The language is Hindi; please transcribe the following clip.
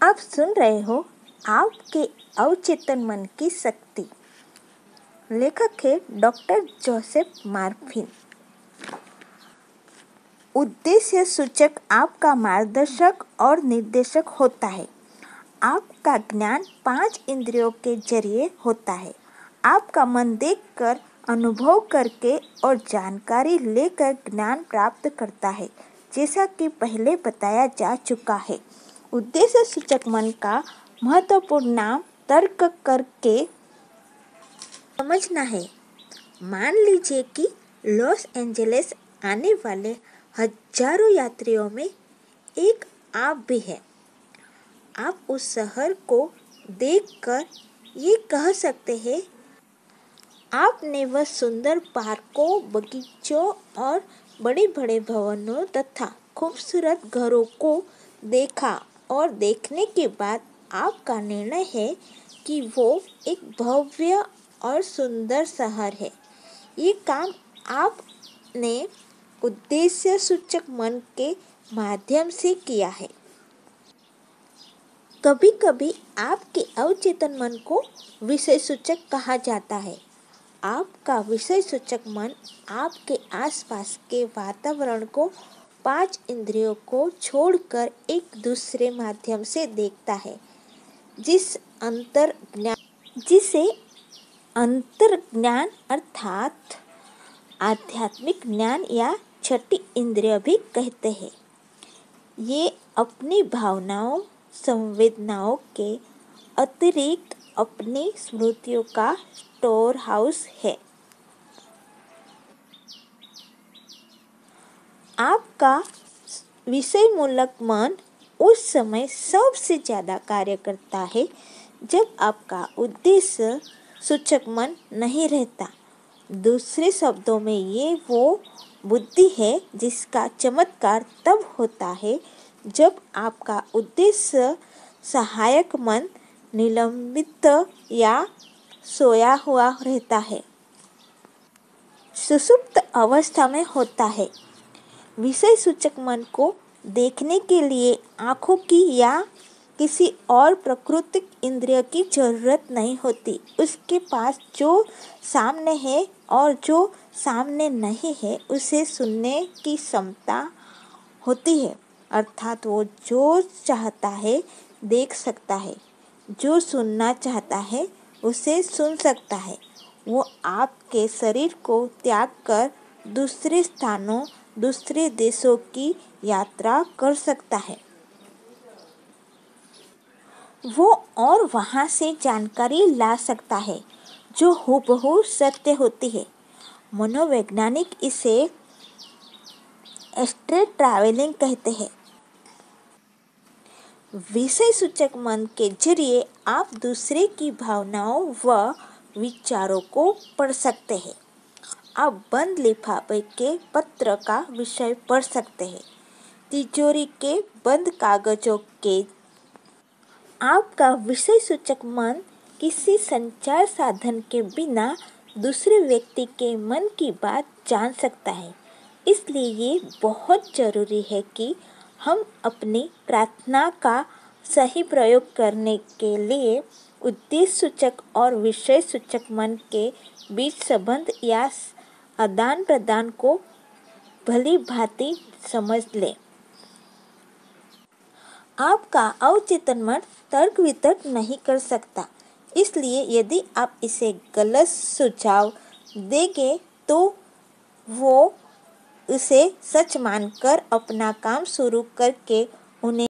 आप सुन रहे हो आपके अवचेतन मन की शक्ति। लेखक है डॉक्टर जोसेफ मॉर्फी। उद्देश्य सूचक आपका मार्गदर्शक और निर्देशक होता है। आपका ज्ञान 5 इंद्रियों के जरिए होता है। आपका मन देखकर, अनुभव करके और जानकारी लेकर ज्ञान प्राप्त करता है, जैसा कि पहले बताया जा चुका है। उद्देश्य सूचक मन का महत्वपूर्ण नाम तर्क करके समझना है। मान लीजिए कि लॉस एंजलिस आने वाले हजारों यात्रियों में एक आप भी है। आप उस शहर को देखकर ये कह सकते हैं, आपने वह सुंदर पार्कों, बगीचों और बड़े बड़े भवनों तथा खूबसूरत घरों को देखा और देखने के बाद आपका निर्णय है कि वो एक भव्य और सुंदर शहर है। ये काम आपने उद्देश्य सूचक मन के माध्यम से किया है। कभी कभी आपके अवचेतन मन को विषय सूचक कहा जाता है। आपका विषय सूचक मन आपके आसपास के वातावरण को 5 इंद्रियों को छोड़कर एक दूसरे माध्यम से देखता है, जिसे अंतर्ज्ञान अर्थात आध्यात्मिक ज्ञान या छठी इंद्रिय भी कहते हैं। ये अपनी भावनाओं, संवेदनाओं के अतिरिक्त अपनी स्मृतियों का स्टोर हाउस है। आपका विषय मूलक मन उस समय सबसे ज़्यादा कार्य करता है जब आपका उद्देश्य सूचक मन नहीं रहता। दूसरे शब्दों में ये वो बुद्धि है जिसका चमत्कार तब होता है जब आपका उद्देश्य सहायक मन निलंबित या सोया हुआ रहता है, सुषुप्त अवस्था में होता है। विषय सूचक मन को देखने के लिए आँखों की या किसी और प्राकृतिक इंद्रिय की जरूरत नहीं होती। उसके पास जो सामने है और जो सामने नहीं है उसे सुनने की क्षमता होती है। अर्थात वो जो चाहता है देख सकता है, जो सुनना चाहता है उसे सुन सकता है। वो आपके शरीर को त्याग कर दूसरे स्थानों, दूसरे देशों की यात्रा कर सकता है। वो और वहाँ से जानकारी ला सकता है जो हूबहू सत्य होती है। मनोवैज्ञानिक इसे एस्ट्रेट ट्रैवलिंग कहते हैं। विषय सूचक मन के जरिए आप दूसरे की भावनाओं व विचारों को पढ़ सकते हैं। आप बंद लिफाफे के पत्र का विषय पढ़ सकते हैं, तिजोरी के बंद कागजों के। आपका विषय सूचक मन किसी संचार साधन के बिना दूसरे व्यक्ति के मन की बात जान सकता है। इसलिए ये बहुत जरूरी है कि हम अपनी प्रार्थना का सही प्रयोग करने के लिए उद्देश्य सूचक और विषय सूचक मन के बीच संबंध या आदान प्रदान को भली भांति समझ लें। आपका अवचेतन मन तर्क वितर्क नहीं कर सकता, इसलिए यदि आप इसे गलत सुझाव देंगे तो वो उसे सच मानकर अपना काम शुरू करके उन्हें